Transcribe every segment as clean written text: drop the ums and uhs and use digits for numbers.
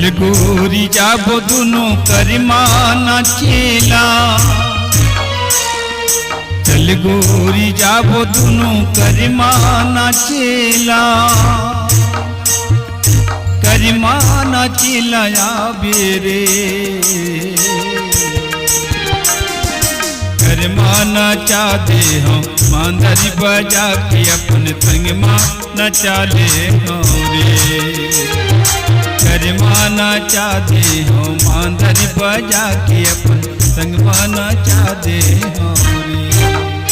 चल गोरी जाबो दुनो करमा नाचेला, चल गोरी जाबो दुनो करमा नाचेला, करमा नाचेला या बेरे करमा नचा दे हम मांदरी बजा के अपन संग माँ नचा ले रे करमा नचा दे हम मांदरी बजा के अपन संग माँ नचा दे रे।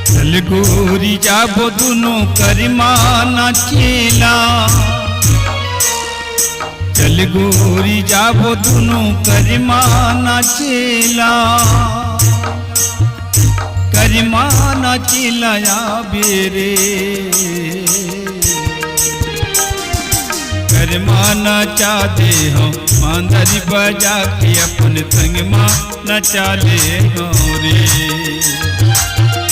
चल गोरी जाबो दुनो करमा नाचेला, चल गोरी जाबो दुनो करमा नाचेला, करमा नाचेला या बेरे करमा नचा दे हम मांदरी बजा के अपन संग माँ नचा ले रे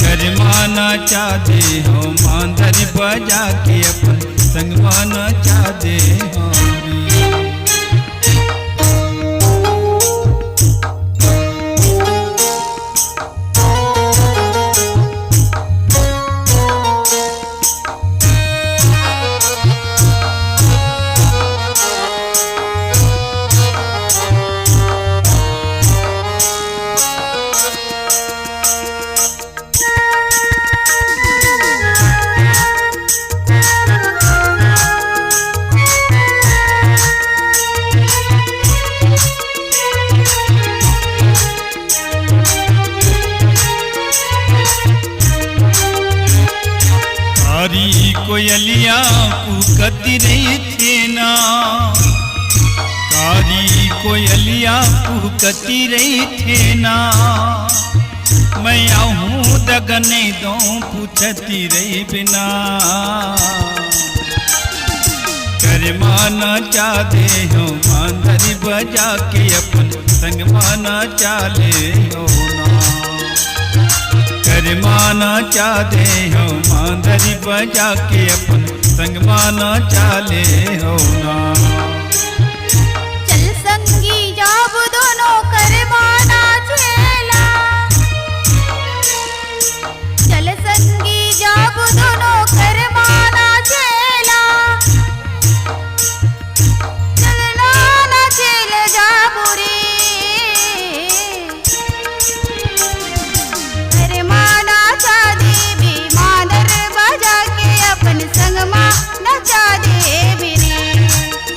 करमा नचा दे हम मांदरी बजा के अपन संग माँ नचा दे रे। कारी कोयलिया कुकती रही थे ना, कारी कोयलिया कुकती रही थे ना, मैं आहूँ दगने दो पूछती रही बिना करमा नचा दे हो मांदरी बजा के अपन संग माँ नचा ले हो ना करमा नचा दे हो मांदरी बजा के अपन संग माँ नचा ले हो ना। चल संगी जाब दोनों करमा नाचेला, चल संगी जाब दोनों करमा नाचेला, चल ना नाचेला जाबू रे संग माँ नचा दे बिरे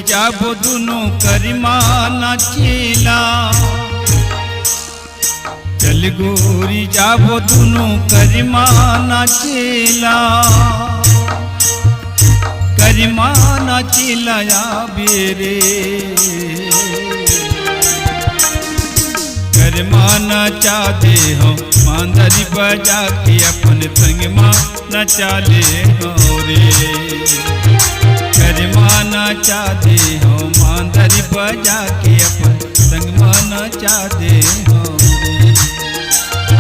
जाबो दुनो करिमा नाचेला चल गोरी जाबो दुनो करिमा नाचेला करिमा नाचेला या बेरे करिमा नचा दे हो मांदरी बजा के अपन संग माँ नचा ले हो रे करिमा नचा दे हो मांदरी बजा के अपन संग माँ नचा दे हो रे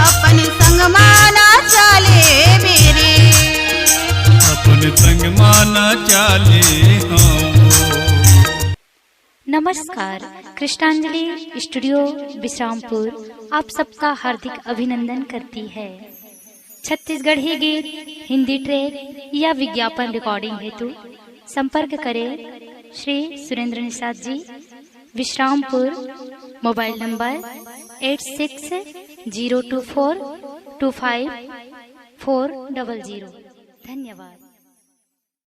अपन संग माना चाले मेरे अपन संग माँ नचा ले हो। नमस्कार, कृष्णांजलि स्टूडियो विश्रामपुर आप सबका हार्दिक अभिनंदन करती है। छत्तीसगढ़ी गीत, हिंदी ट्रैक या विज्ञापन रिकॉर्डिंग हेतु संपर्क करें श्री सुरेंद्र निषाद जी, विश्रामपुर। Mobile number 8602425400। धन्यवाद।